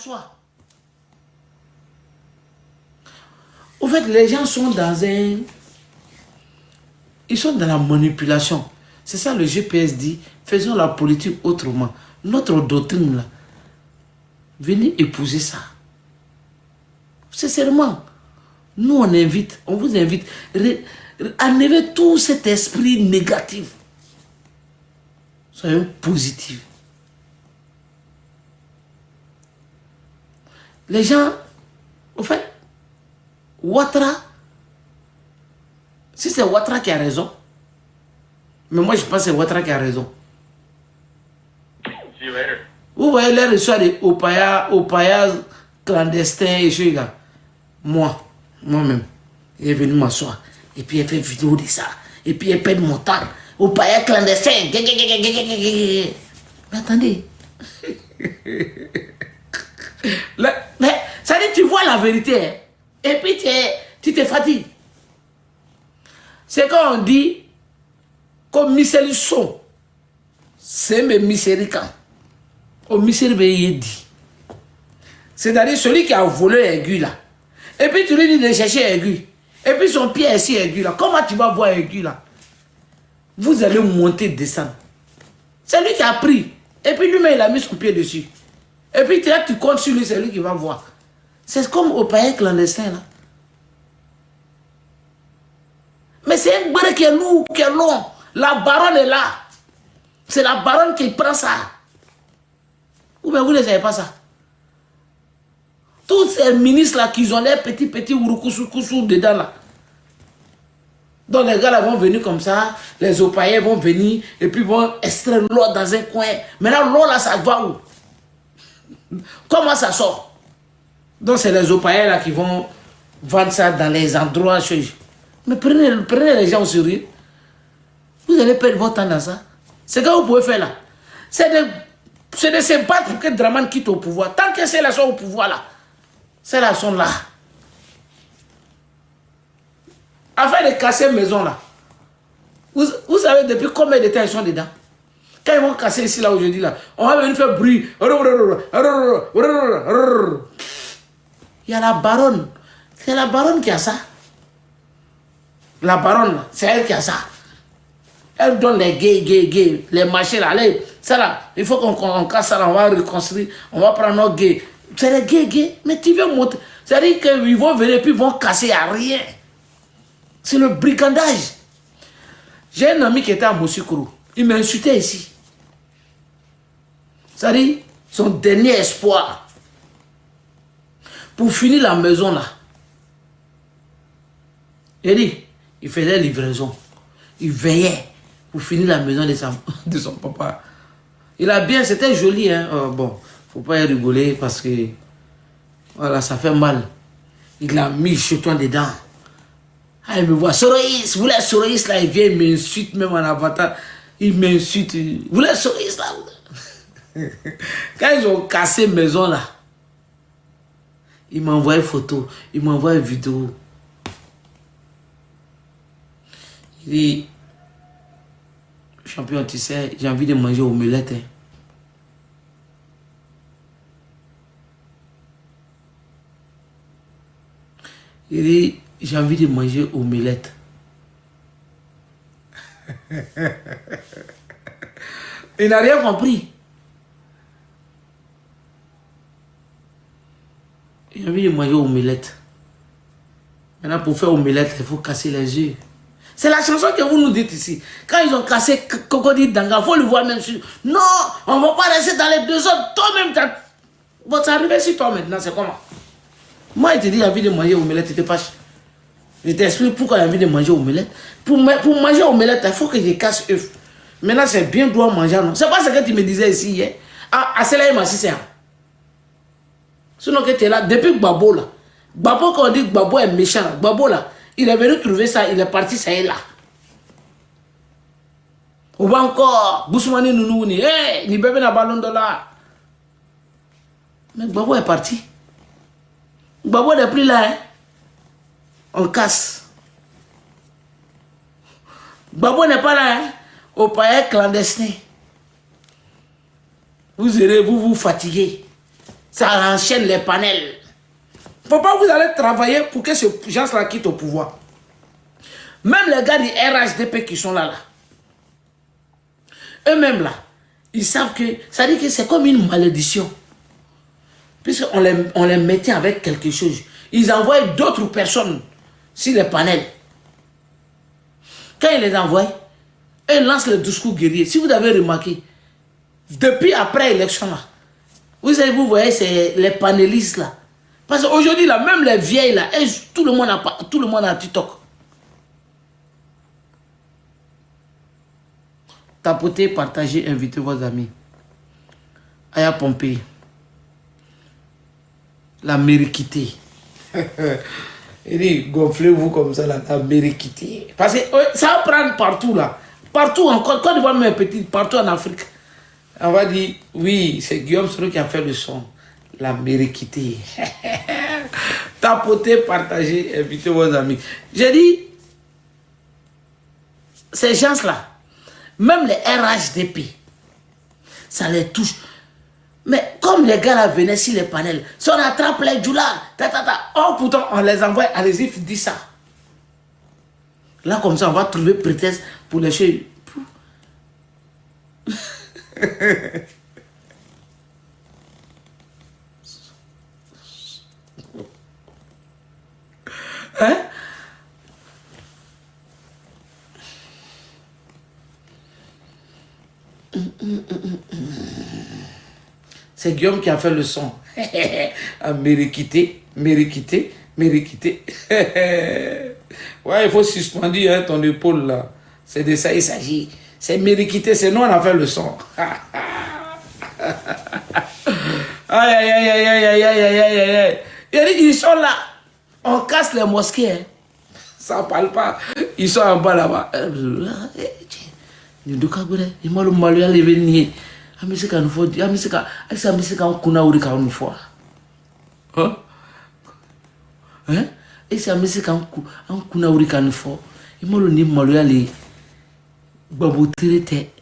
m'assois. Au fait, les gens sont dans un... Ils sont dans la manipulation. C'est ça le GPS dit. Faisons la politique autrement. Notre doctrine, là, venez épouser ça. Sincèrement, nous on invite, on vous invite à enlever tout cet esprit négatif. Soyons positifs. Les gens, au fait, Ouattara, si c'est Ouattara qui a raison, mais moi je pense que c'est Ouattara qui a raison. Vous voyez les histoires de Opaya clandestin et choses là. Moi-même, il est venu m'asseoir. Et puis il fait une vidéo de ça. Et puis il perd mon temps. Opaya clandestin. Mais attendez. Mais ça dit, tu vois la vérité. Hein? Et puis tu te fatigues. C'est quand on dit comme miseli son. C'est mes miséricans. Au miséricorde dit. C'est-à-dire celui qui a volé aigu là. Et puis tu lui dis de chercher aigu. Et puis son pied est ici aigu là. Comment tu vas voir aigu là? Vous allez monter, descendre. C'est lui qui a pris. Et puis lui-même il a mis son pied dessus. Et puis tu comptes sur lui, c'est lui qui va voir. C'est comme au pays clandestin là. Mais c'est un bré qui est lourd, qui est long. La baronne est là. C'est la baronne qui prend ça. Ou bien vous ne savez pas ça. Tous ces ministres-là qui ont les petits ouroukousou dedans là. Donc les gars là vont venir comme ça, les opaillés vont venir et puis vont extraire l'eau dans un coin. Maintenant l'eau là ça va où? Comment ça sort? Donc c'est les opaillés là qui vont vendre ça dans les endroits. Mais prenez les gens au sérieux. Vous allez perdre votre temps dans ça. C'est ce que vous pouvez faire là. C'est de se battre pour que Dramane quitte au pouvoir. Tant que c'est là sont au pouvoir là. C'est là sont là. Afin de casser une maison là. Vous savez depuis combien de temps ils sont dedans? Quand ils vont casser ici là aujourd'hui là, on va venir faire bruit. Il y a la baronne. C'est la baronne qui a ça. La baronne, c'est elle qui a ça. Elle donne les gays, les machins là. Allez, ça là, il faut qu'on casse ça là, on va reconstruire, on va prendre nos gays. C'est les gays, mais tu veux monter. C'est-à-dire qu'ils vont venir et puis ils vont casser à rien. C'est le brigandage. J'ai un ami qui était à Mossikoro. Il m'a insulté ici. C'est-à-dire, son dernier espoir pour finir la maison là. Il dit, il faisait livraison. Il veillait pour finir la maison de son papa. Il a bien, c'était joli, hein. Bon, faut pas y rigoler parce que voilà, ça fait mal. Il a mis chez toi dedans. Ah, il me voit, Soroïs, vous voulez Soroïs là, il vient, il m'insulte même en avatar. Il m'insulte. Vous voulez Soroïs là? Quand ils ont cassé maison là, il m'a envoyé photo, il m'a envoyé vidéo. Il dit, champion, tu sais, j'ai envie de manger omelette. Hein. Il dit, j'ai envie de manger omelette. Il n'a rien compris. J'ai envie de manger omelette. Maintenant, pour faire omelette, il faut casser les yeux. C'est la chanson que vous nous dites ici. Quand ils ont cassé Cocody Danga, il faut le voir même sur... Non, on ne va pas rester dans les deux autres. Toi-même, bon, ça arrive sur toi maintenant, c'est comment? Moi, il te dit, j'ai envie de manger omelette, tu te fâches. Je t'explique pourquoi j'ai envie de manger omelette. Pour manger omelette, il faut que je casse œuf. Maintenant, c'est bien droit manger, non? C'est pas ce que tu me disais ici hier. Ah, c'est là, il m'a dit, c'est... Sinon que tu es là, depuis Gbagbo là. Gbagbo, quand on dit que Gbagbo est méchant, Gbagbo là, il est venu trouver ça, il est parti, ça est là. Ou encore, Boussoumani Nounouni, ni bébé n'a ballon de là. Mais Gbagbo est parti. Gbagbo n'est plus là, hein. On casse. Gbagbo n'est pas là, hein. Au pays clandestin. Vous irez, vous fatiguez. Ça enchaîne les panels. Faut pas vous allez travailler pour que ces gens-là quittent au pouvoir. Même les gars du RHDP qui sont là. Eux-mêmes là, ils savent que, ça dit que c'est comme une malédiction. Puisqu'on les mettait avec quelque chose. Ils envoient d'autres personnes sur les panels. Quand ils les envoient, ils lancent le discours guerrier. Si vous avez remarqué, depuis après l'élection là, vous voyez, c'est les panélistes là. Parce qu'aujourd'hui là, même les vieilles là, tout le monde a TikTok. Tapotez, partagez, invitez vos amis. Aya Pompé. La mériquité. Il dit, gonflez-vous comme ça, la mériquité. Parce que ça va prendre partout là. Partout encore. Quand on voit mes petites, partout en Afrique. On va dire, oui, c'est Guillaume Soro qui a fait le son. La mériquité. Tapotez, partagez, invitez vos amis. J'ai dit, ces gens-là, même les RHDP, ça les touche. Mais comme les gars là venaient sur les panels, si on attrape les djoulas, oh pourtant on les envoie, allez-y, dit ça. Là comme ça on va trouver prétexte pour les choses. Hein? C'est Guillaume qui a fait le son. Mériquité, mériquité, mériquité. Ouais, il faut suspendre hein, ton épaule là. C'est de ça il s'agit. C'est mériquité, c'est nous on a fait le son. Aïe, aïe, aïe, aïe, aïe, aïe, aïe, aïe, aïe. Ils sont là. On casse les mosquées. Hein. Ça parle pas. Ils sont en bas là-bas. Il m'a le Amisika nous faut dire, Amisika on kuna uri ka nous faut. Hein? Hein? Et c'est Amisika on kuna uri ka nous faut. Il m'a le ni malu ali babu tirete.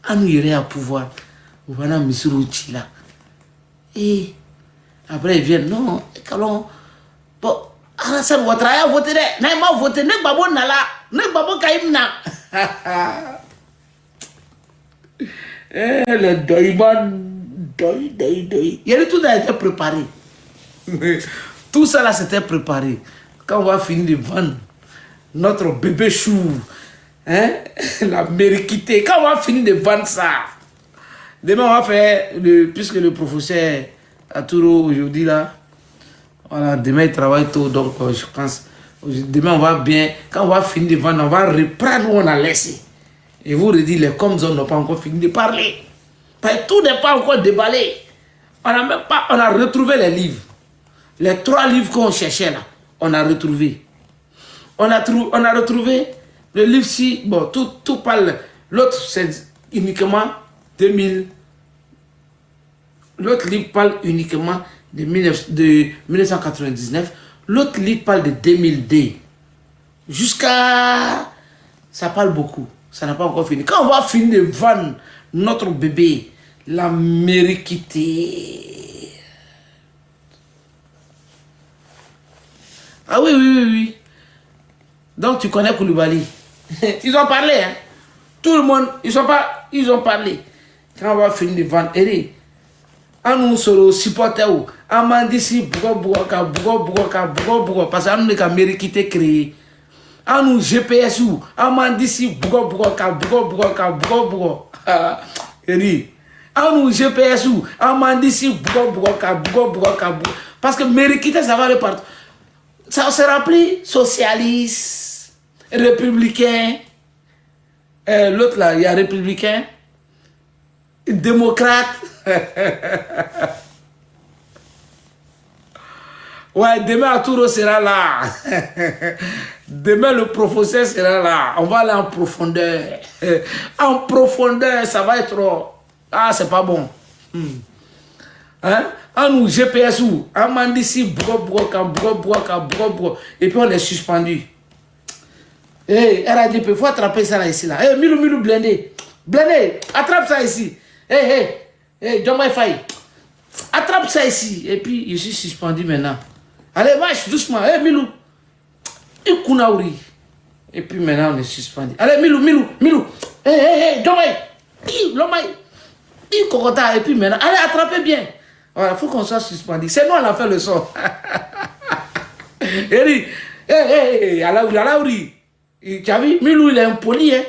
Anu irait à pouvoir. Voilà Misuru Chila. Et après ils viennent non, calon. Bon, Alassane Ouattara a voté, n'a pas voté, ne babo nala, ne babo kaimna. Le doïman, doi. Tout a été préparé. Tout ça là c'était préparé. Quand on va finir de vendre notre bébé chou, hein, la mériquité, quand on va finir de vendre ça, demain on va faire, puisque le professeur Atouro aujourd'hui là, voilà, demain il travaille tôt, donc je pense, demain on va bien, quand on va finir de vendre, on va reprendre où on a laissé. Et vous redire, les coms n'ont pas encore fini de parler. Parce que tout n'est pas encore déballé. On a retrouvé les livres. Les 3 livres qu'on cherchait là, on a retrouvé. On a retrouvé le livre si, bon, tout parle. L'autre, c'est uniquement 2000. L'autre livre parle uniquement de 1999. L'autre livre parle de 2002. Jusqu'à... Ça parle beaucoup. Ça n'a pas encore fini. Quand on va finir de vendre notre bébé, la mériquité. Ah oui. Donc tu connais Koulibaly. Ils ont parlé, hein. Tout le monde, ils ont parlé. Quand on va finir de vendre, on nous sera supporter où? On m'a dit si parce que nous avons mériquité créé. On nous GPS ou on m'a dit si on nous GPS ou on m'a dit si parce que mériquité ça va repartir. Ça se rappelle socialiste, républicain, l'autre là il y a républicain, démocrate. Ouais, demain Atouro sera là. Demain le professeur sera là. On va aller en profondeur. En profondeur, ça va être... Ah, c'est pas bon. Hein? On nous GPS où? On m'a dit si et puis on est suspendu. Hey, RADP, il faut attraper ça là ici là. Hey, Milou blindé. Blindé, attrape ça ici. Hey, John Wi-Fi. Attrape ça ici. Et puis, je suis suspendu maintenant. Allez, marche doucement. Hé, Milou. Et Kounaouri. Et puis maintenant, on est suspendu. Allez, Milou. Hé, Domay. Lomay. Kokota. Et puis maintenant, allez, attrapez bien. Voilà, il faut qu'on soit suspendu. C'est nous, on a fait le son. Il dit, hé, Alaouri. Tu as vu, Milou, il est impoli, hein.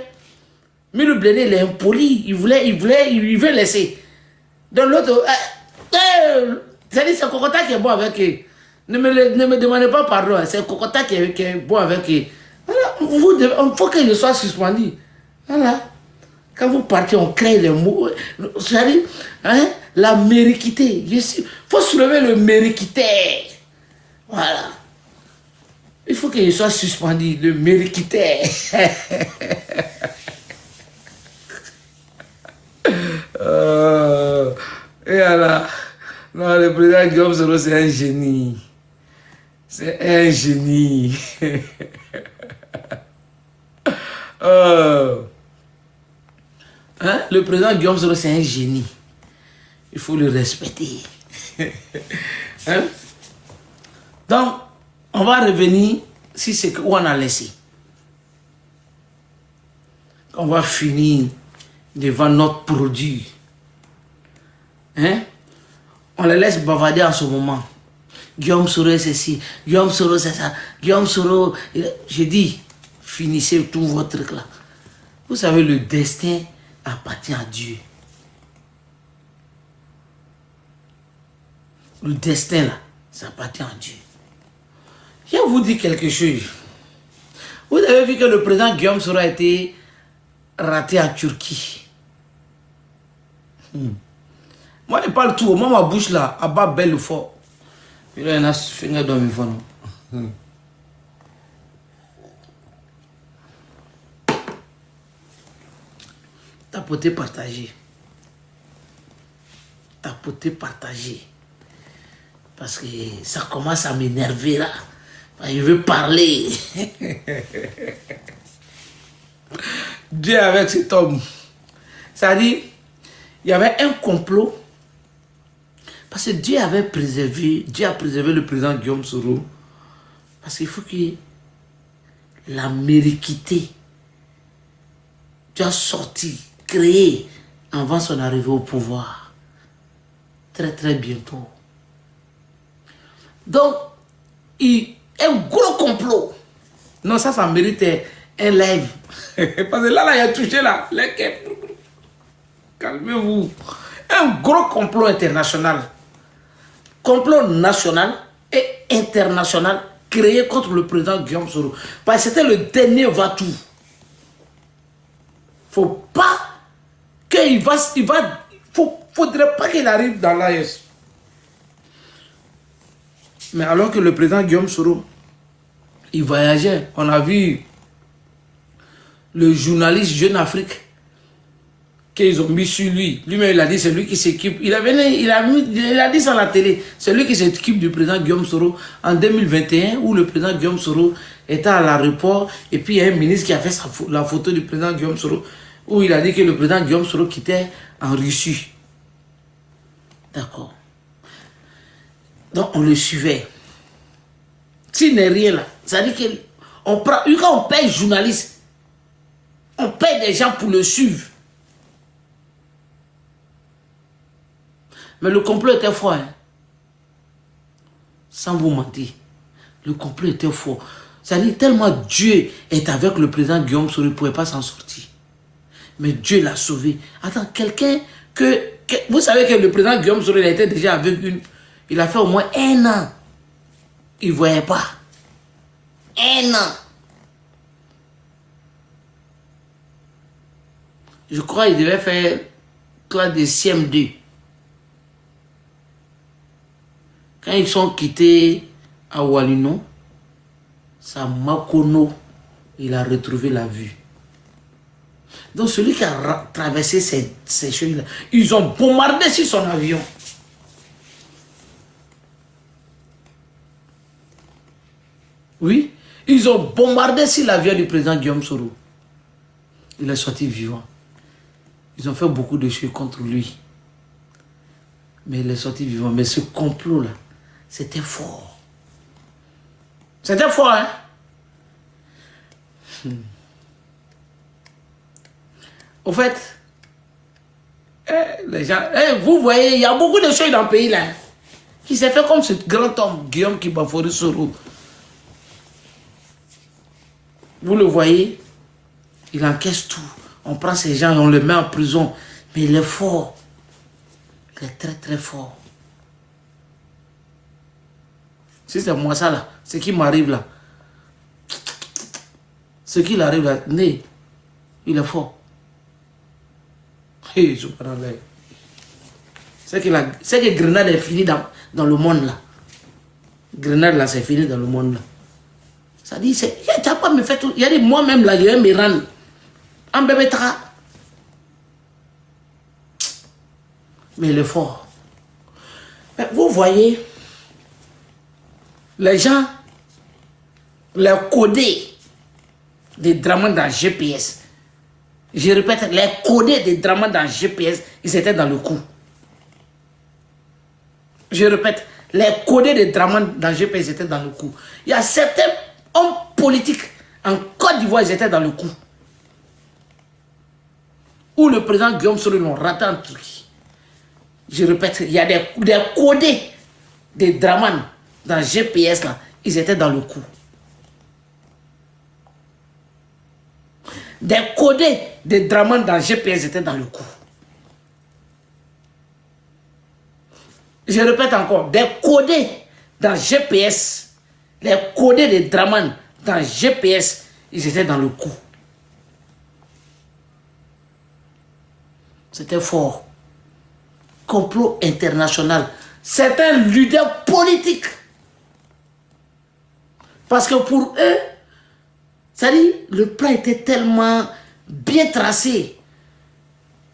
Milou Bléné, il est impoli. Il veut laisser. Donc l'autre, c'est Kokota qui est bon avec eux. Ne me demandez pas pardon, c'est Kokota qui est bon avec eux. Voilà, il faut qu'il soit suspendu. Voilà. Quand vous partez, on crée les mots. C'est-à-dire, hein, la mériquité. Il faut soulever le mériquité. Voilà. Il faut qu'il soit suspendu, le mériquité. Et voilà. Non, le président Guillaume Soro, c'est un génie. C'est un génie. Hein? Le président Guillaume Soro, c'est un génie. Il faut le respecter. Hein? Donc, on va revenir si c'est où on a laissé. On va finir devant notre produit. Hein? On les laisse bavarder en ce moment. Guillaume Soro c'est ceci, Guillaume Soro c'est ça, Guillaume Soro. Je dis, finissez tout votre truc là. Vous savez, le destin appartient à Dieu. Le destin là, ça appartient à Dieu. Je vais vous dire quelque chose. Vous avez vu que le président Guillaume Soro a été raté en Turquie. Moi, je parle tout. Moi, ma bouche là, à bas belle ou fort. Il y a un finger dans mes fans. Tapoter, partager. Tapoter, partager. Parce que ça commence à m'énerver là. Je veux parler. Dieu avec cet homme. C'est-à-dire, il y avait un complot. Parce que Dieu a préservé le président Guillaume Soro. Parce qu'il faut que la mériquité soit sortie, créée avant son arrivée au pouvoir. Très très bientôt. Donc, un gros complot. Non, ça mérite un live. Parce que là, il a touché là. Calmez-vous. Un gros complot international. Complot national et international créé contre le président Guillaume Soro. Parce que c'était le dernier va-tout. Faut pas qu'il faudrait pas qu'il arrive dans l'AES. Mais alors que le président Guillaume Soro, il voyageait, on a vu le journaliste Jeune Afrique qu'ils ont mis sur lui. Lui-même, il a dit, c'est lui qui s'occupe. Il a dit ça à la télé. C'est lui qui s'occupe du président Guillaume Soro en 2021, où le président Guillaume Soro était à l'aéroport. Et puis, il y a un ministre qui a fait la photo du président Guillaume Soro, où il a dit que le président Guillaume Soro quittait en Russie. D'accord. Donc, on le suivait. S'il n'est rien là, ça veut dire qu'on prend, quand on paye journaliste, on paye des gens pour le suivre. Mais le complot était fort. Hein? Sans vous mentir. Le complot était fort. Ça veut dire tellement Dieu est avec le président Guillaume Soro, il ne pouvait pas s'en sortir. Mais Dieu l'a sauvé. Attends, quelqu'un vous savez que le président Guillaume Soro, il a été déjà avec il a fait au moins 1 an. Il ne voyait pas. 1 an. Je crois qu'il devait faire classe de CM2. Quand ils sont quittés à Walino, c'est Makono, il a retrouvé la vue. Donc celui qui a traversé ces choses-là, ils ont bombardé sur son avion. Oui, ils ont bombardé sur l'avion du président Guillaume Soro. Il est sorti vivant. Ils ont fait beaucoup de choses contre lui. Mais il est sorti vivant. Mais ce complot-là, c'était fort. C'était fort, hein? Au fait, les gens, vous voyez, il y a beaucoup de choses dans le pays là. Qui s'est fait comme ce grand homme, Guillaume Kibafori Soro. Vous le voyez, il encaisse tout. On prend ces gens et on les met en prison. Mais il est fort. Il est très très fort. Si c'est moi ça là, ce qui m'arrive là, ce qui arrive là, né, il est fort. Hey, subhanallah. C'est que Grenade est fini dans le monde là. Grenade là, c'est fini dans le monde là. Ça dit, tu n'as pas me fait tout. Il y a dit, moi-même là, je vais me rendre. En bébé tra. Mais il est fort. Mais vous voyez, les gens, les codés des drames dans GPS. Je répète, les codés des drames dans GPS, ils étaient dans le coup. Je répète, les codés des drames dans GPS, ils étaient dans le coup. Il y a certains hommes politiques en Côte d'Ivoire, ils étaient dans le coup. Où le président Guillaume Soro l'ont raté en Turquie. Je répète, il y a des codés des drames dans GPS là, ils étaient dans le coup. Des codés des drames dans GPS étaient dans le coup. Je répète encore, des codés dans GPS, les codés des drames dans GPS, ils étaient dans le coup. C'était fort. Complot international. Certains leaders politiques. Parce que pour eux, ça dit, le plan était tellement bien tracé.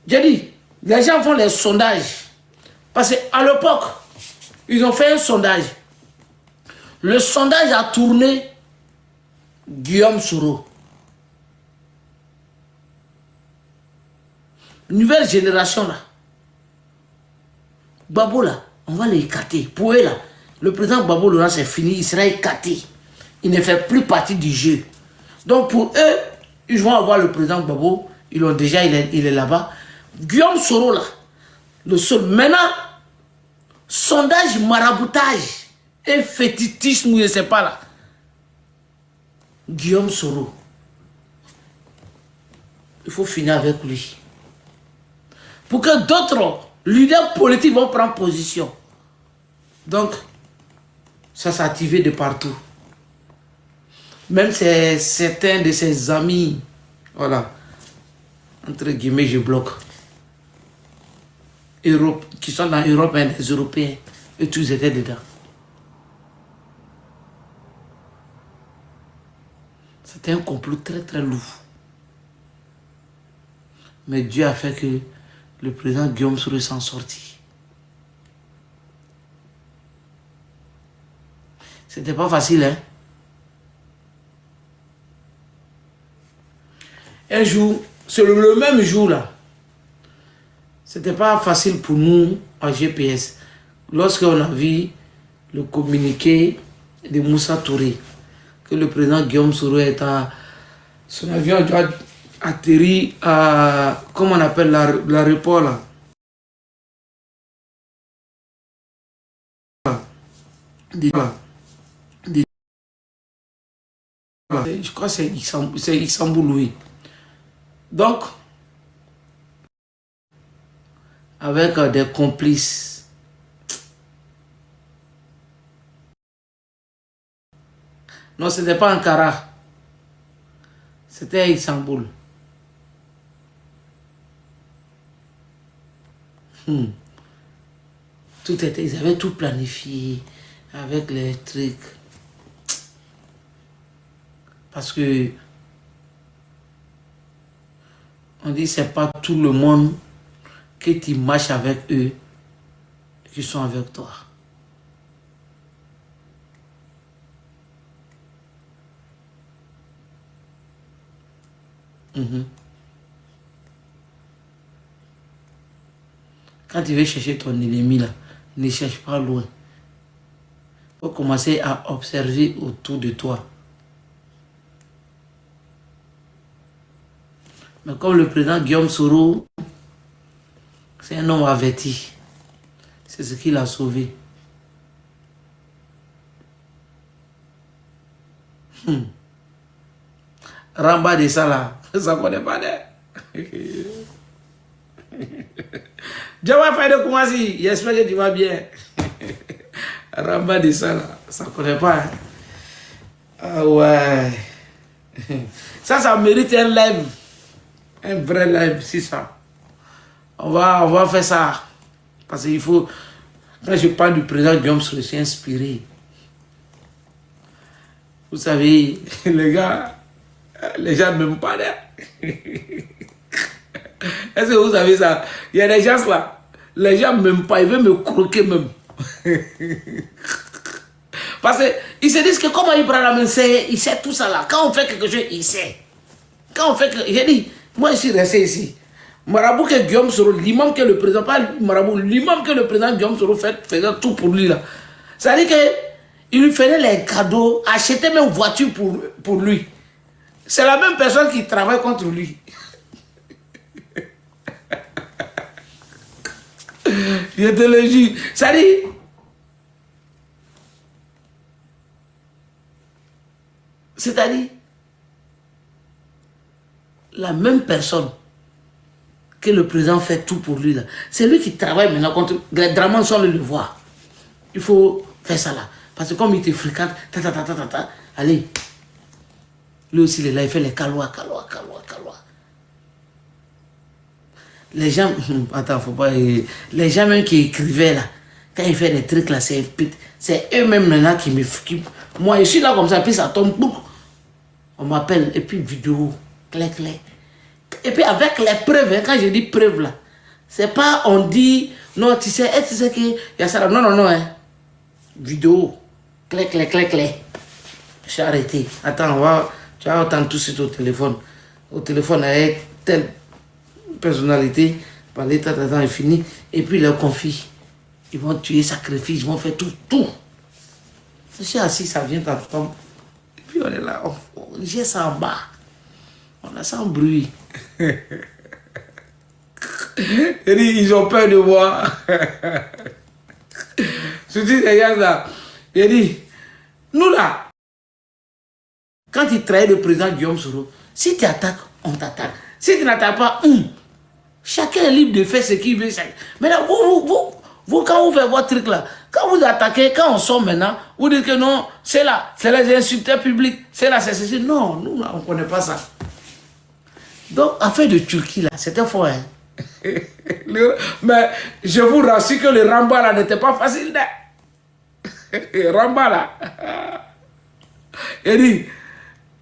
J'ai dit, les gens font les sondages. Parce qu'à l'époque, ils ont fait un sondage. Le sondage a tourné Guillaume Soro. Nouvelle génération là. Babo là, on va l'écarter. Pour eux là, le président Babo là, c'est fini, il sera écarté. Il ne fait plus partie du jeu. Donc pour eux, ils vont avoir le président Babo, ils l'ont déjà, il est là-bas. Guillaume Soro là, le seul. Maintenant, sondage, maraboutage et fétichisme, je ne sais pas là. Guillaume Soro. Il faut finir avec lui. Pour que d'autres leaders politiques vont prendre position. Donc, ça s'est activé de partout. Même certains de ses amis, voilà, entre guillemets, je bloque. Europe, qui sont dans l'Europe, hein, les Européens, et tous étaient dedans. C'était un complot très très lourd. Mais Dieu a fait que le président Guillaume Soro s'en sorti. C'était pas facile, hein. Un jour, c'est le même jour là. C'était pas facile pour nous en GPS. Lorsqu'on a vu le communiqué de Moussa Touré, que le président Guillaume Soro est à... Son avion doit atterrir à... Comment on appelle l'aéroport là? Je crois que c'est Istanbul, oui. Donc, avec des complices. Non, ce n'était pas Ankara. C'était Istanbul. Tout était, ils avaient tout planifié avec les trucs. Parce que on dit c'est pas tout le monde que tu marches avec eux qui sont avec toi. Quand tu veux chercher ton ennemi là, ne cherche pas loin. Il faut commencer à observer autour de toi. Mais comme le président Guillaume Soro, c'est un homme averti. C'est ce qui l'a sauvé. Ramba de ça là, ça connaît pas de. Jawa fait de Koumassi, j'espère que tu vas bien. Ramba de ça là, ça connaît pas. Hein? Ah ouais. Ça mérite un live. Un vrai live, c'est ça. On va faire ça. Parce qu'il faut. Quand je parle du président Guillaume, je suis inspiré. Vous savez, les gars, les gens ne m'aiment pas. Est-ce que vous savez ça? Il y a des gens là, les gens ne m'aiment pas, ils veulent me croquer même. Parce qu'ils se disent que comment il prend la main, il sait tout ça là. Quand on fait quelque chose, il sait. Quand on fait quelque chose, j'ai dit, moi je suis resté ici. Marabout que Guillaume Soro, l'imam que le président, pas Marabout, l'imam que le président Guillaume Soro faisait tout pour lui là. Ça veut dire qu'il lui faisait les cadeaux, achetait même une voiture pour lui. C'est la même personne qui travaille contre lui. Je te le jure. Ça dit, c'est-à-dire, la même personne que le président fait tout pour lui là. C'est lui qui travaille maintenant contre les Draman sans le voir. Il faut faire ça là. Parce que comme il te fréquente, allez. Lui aussi, il est là, il fait les calois. Les gens, attends, faut pas. Les gens même qui écrivaient là, quand il fait des trucs là, c'est eux-mêmes maintenant qui me. Moi, je suis là comme ça, puis ça tombe. On m'appelle, et puis vidéo, clé. Et puis avec les preuves, hein, quand je dis preuves là, c'est pas on dit, non, tu sais qu'il y a ça là. Non, hein. Vidéo, clé. Je suis arrêté. Attends, tu vas entendre tout de suite au téléphone. Au téléphone avec telle personnalité, parler, est fini. Et puis leur confie. Ils vont tuer, sacrifier, ils vont faire tout. Je suis assis, ça vient t'entendre. Et puis on est là, j'ai ça en bas. On a ça en bruit. Ils ont peur de moi. Je dis, les gars là, il dit, nous là, quand il trahit le président Guillaume Soro, si tu attaques, on t'attaque. Si tu n'attaques pas, chacun est libre de faire ce qu'il veut. Mais là, vous, quand vous faites votre truc là, quand vous attaquez, quand on sort maintenant, vous dites que non, c'est là, c'est les insulteurs publics, c'est là, c'est ceci. Non, nous, on ne connaît pas ça. Donc, affaire de Turquie là, c'était fort, hein. Mais je vous rassure que le Ramba là n'était pas facile. Ramba là. Il dit,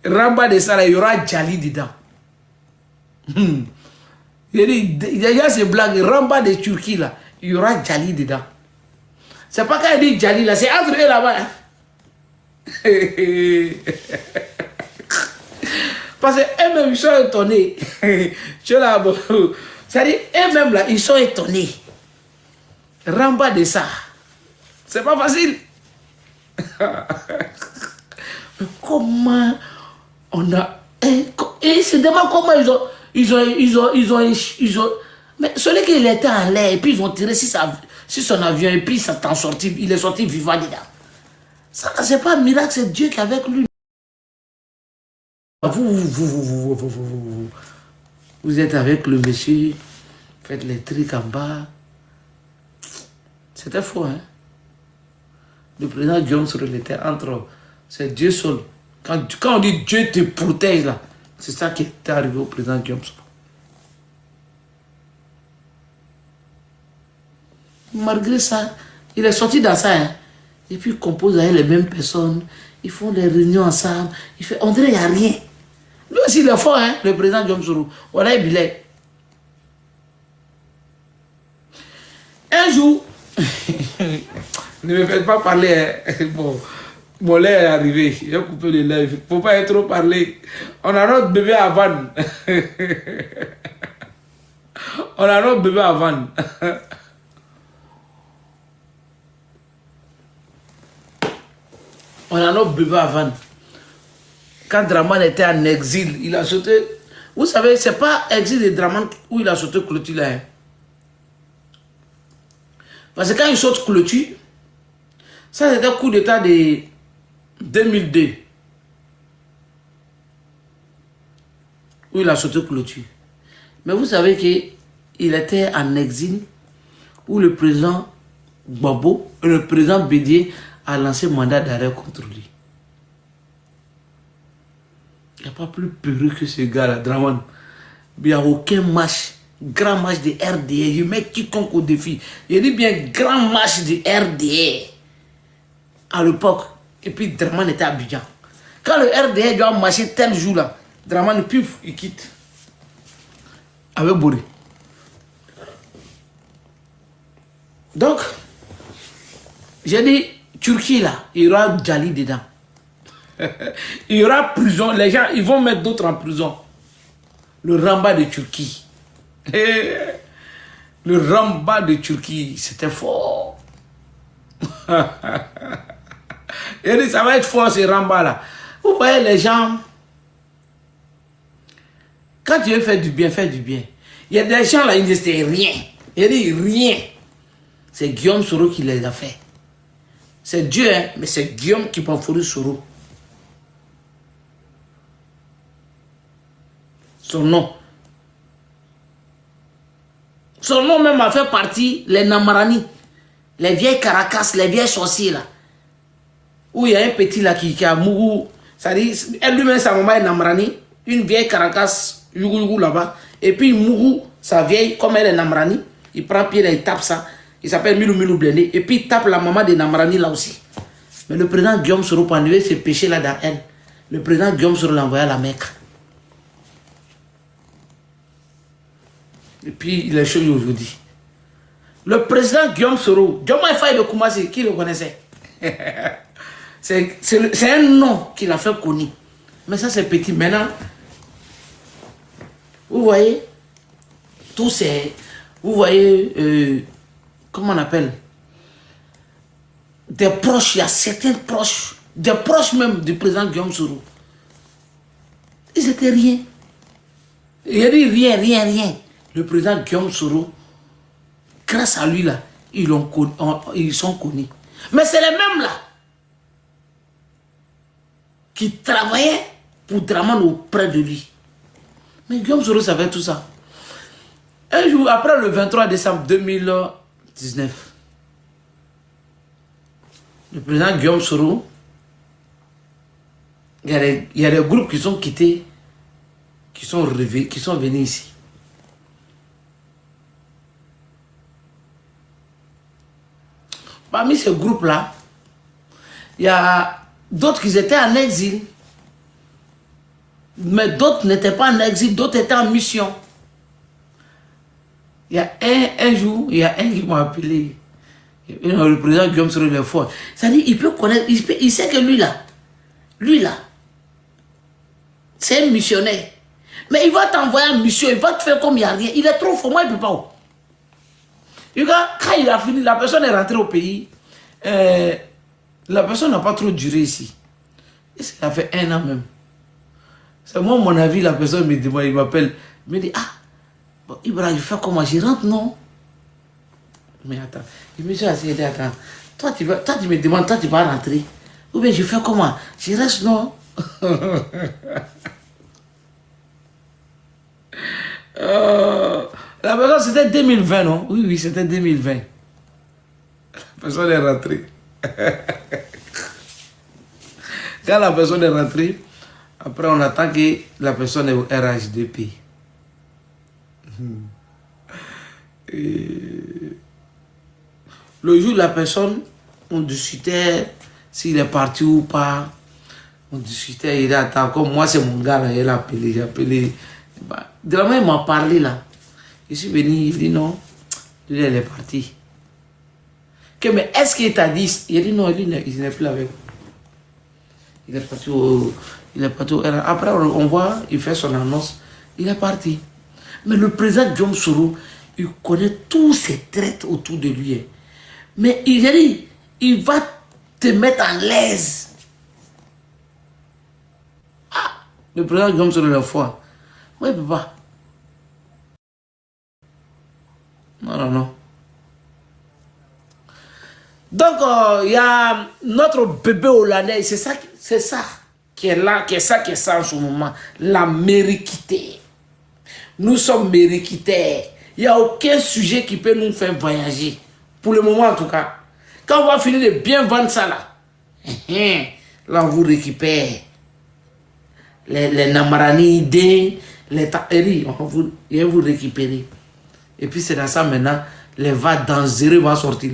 Ramba de ça là, il y aura Djali dedans. Il dit, il y a ces blagues, Ramba de Turquie là, il y aura Djali dedans. C'est pas quand il dit Djali là, c'est entre eux là-bas. Hein? Parce qu'eux-mêmes, ils sont étonnés. C'est-à-dire, eux-mêmes, là, ils sont étonnés. Ramba de ça. C'est pas facile. Mais comment on a... Et ils se demandent comment ils ont... Mais celui qui était en l'air, et puis ils ont tiré sur son avion, et puis il est sorti vivant dedans. Ça, c'est pas un miracle, c'est Dieu qui est avec lui. Vous êtes avec le monsieur, faites les trucs en bas. C'était faux, hein. Le président Guillaume Soro était entre... C'est Dieu seul. Quand on dit Dieu te protège, là, c'est ça qui est arrivé au président Guillaume Soro. Malgré ça, il est sorti dans ça, hein. Et puis il compose avec les mêmes personnes. Ils font des réunions ensemble. On dirait qu'il n'y a rien. Lui aussi, il est fort, hein, le président Guillaume Soro. Voilà, il est. Un jour, ne me faites pas parler. Hein. Bon, mon lait est arrivé. J'ai coupé le lait. Il ne faut pas être trop parler. On a notre bébé à vendre. On a notre bébé à vendre. On a notre bébé avant. Quand Draman était en exil, il a sauté. Vous savez, c'est pas exil de Draman où il a sauté clôture là. Hein. Parce que quand il saute clôture, ça c'était un coup d'état de 2002. Où il a sauté clôture. Mais vous savez qu'il était en exil où le président Gbagbo et le président Bédié a lancé mandat d'arrêt contre lui. Il n'y a pas plus peureux que ce gars-là, Draman. Il n'y a aucun match, grand match de RDA. Je mets quiconque au défi. Je dis bien grand match de RDA. À l'époque. Et puis Draman était à Abidjan. Quand le RDA doit marcher tel jour-là, Draman, pif, il quitte. Avec Bouré. Donc, j'ai dit, Turquie là, il y aura Djali dedans. Il y aura prison, les gens, ils vont mettre d'autres en prison. Le Ramba de Turquie. Le Ramba de Turquie, c'était fort. Il dit, ça va être fort ce Ramba là. Vous voyez les gens, quand tu veux faire du bien, fais du bien. Il y a des gens là, ils ne disent rien. Il dit rien. C'est Guillaume Soro qui les a fait. C'est Dieu, hein, mais c'est Guillaume qui Pamfori Soro. Son nom. Son nom même a fait partie, les Namarani. Les vieilles Caracas, les vieilles sorciers là. Où il y a un petit là qui a mouru. Ça dit, elle lui-même, sa maman est Namarani. Une vieille Caracas, Yougou là-bas. Et puis mouru, sa vieille, comme elle est Namarani. Il prend pied là, il tape ça. Il s'appelle Milou Milou Blendé. Et puis il tape la maman de Namarani là aussi. Mais le président Guillaume Soro, pour enlever ses péchés là dans elle, le président Guillaume Soro l'a envoyé à la Mecque. Et puis il est chaud aujourd'hui. Le président Guillaume Soro, Diomaye Faye de Koumassi, qui le connaissait? C'est un nom qu'il a fait connu. Mais ça c'est petit. Maintenant, vous voyez, tous ces... Vous voyez, comment on appelle? Des proches, il y a certains proches, des proches même du président Guillaume Soro. Ils étaient rien. Il a dit rien. Le président Guillaume Soro, grâce à lui là, ils sont connus. Mais c'est les mêmes là qui travaillaient pour Draman auprès de lui. Mais Guillaume Soro savait tout ça. Un jour, après le 23 décembre 2019, le président Guillaume Soro, il y a des groupes qui sont quittés, qui sont venus ici. Parmi ces groupes-là, il y a d'autres qui étaient en exil. Mais d'autres n'étaient pas en exil, d'autres étaient en mission. Il y a un jour, il y a un qui m'a appelé. Le président Guillaume Soro, il est fort. C'est-à-dire, il peut connaître, il sait que lui là, c'est un missionnaire. Mais il va t'envoyer en mission, il va te faire comme il n'y a rien. Il est trop fort, moi il ne peut pas. Quand il a fini, la personne est rentrée au pays. La personne n'a pas trop duré ici. Et ça a fait 1 an même. C'est moi, mon avis, la personne me demande, il m'appelle, il me dit, ah, bon, Ibrahim, je fais comment? Je rentre, non? Mais attends, il me dit, attends, toi tu me demandes, toi tu vas rentrer. Ou bien je fais comment? Je reste, non? La personne, c'était 2020, non? Oui, c'était 2020. La personne est rentrée. Quand la personne est rentrée, après on attend que la personne est au RHDP. Le jour, la personne, on discutait s'il est parti ou pas. On discutait, il dit, attends, comme moi c'est mon gars là, il a appelé, j'ai appelé. Vraiment, il m'a parlé là. Je suis venu, il dit non, lui, elle est partie. Mais est-ce qu'il t'a dit? Il dit non, il n'est plus avec. Il est parti au Après, on voit, il fait son annonce, il est parti. Mais le président Guillaume Soro, il connaît tous ses traits autour de lui. Mais il dit, il va te mettre à l'aise. Le président Guillaume sur la foi. Oui, papa. Non, non, non. Donc, il y a notre bébé hollandais, c'est ça qui est là, qui est ça en ce moment. La mériquité. Nous sommes mériquitaires. Il n'y a aucun sujet qui peut nous faire voyager. Pour le moment, en tout cas. Quand on va finir de bien vendre ça, là, là, on vous récupère. Les namaranidés, les taéris, on va vous récupérer. Et puis, c'est dans ça maintenant, les va dangereux vont sortir.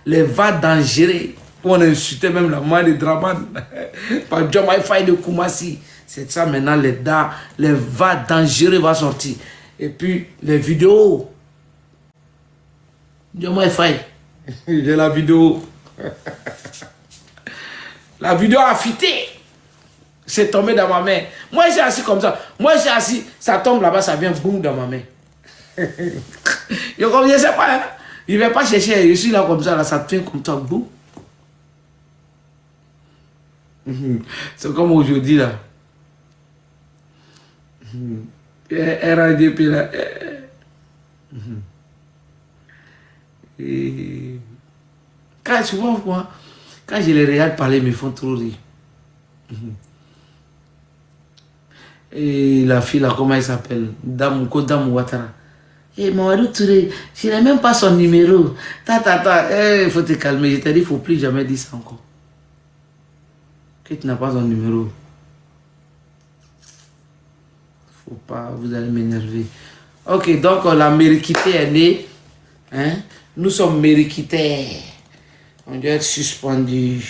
Les va dangereux. On a insulté même la mère de Draman. Par John Wi-Fi de Koumassi. C'est ça maintenant, les va dangereux vont sortir. Et puis, les vidéos. John Wi-Fi. J'ai la vidéo. La vidéo a fité. C'est tombé dans ma main. Moi, j'ai assis comme ça. Moi, j'ai assis. Ça tombe là-bas, ça vient boum dans ma main. Je ne sais pas. Hein? Il ne va pas chercher. Je suis là comme ça. Là, ça vient comme ça. Boum. C'est comme aujourd'hui là. RADP là. Et quand souvent moi, quand je les regarde parler, ils me font trop rire. Et la fille là, comment elle s'appelle? Dame Ouattara. Et Mamadou Touré, je n'ai même pas son numéro. Il faut te calmer. Je t'ai dit, il ne faut plus jamais dire ça encore. Que tu n'as pas son numéro. Faut pas, vous allez m'énerver. Ok, donc la mériquité est née. Hein? Nous sommes mériquitaires. On doit être suspendu.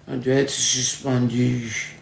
On doit être suspendu.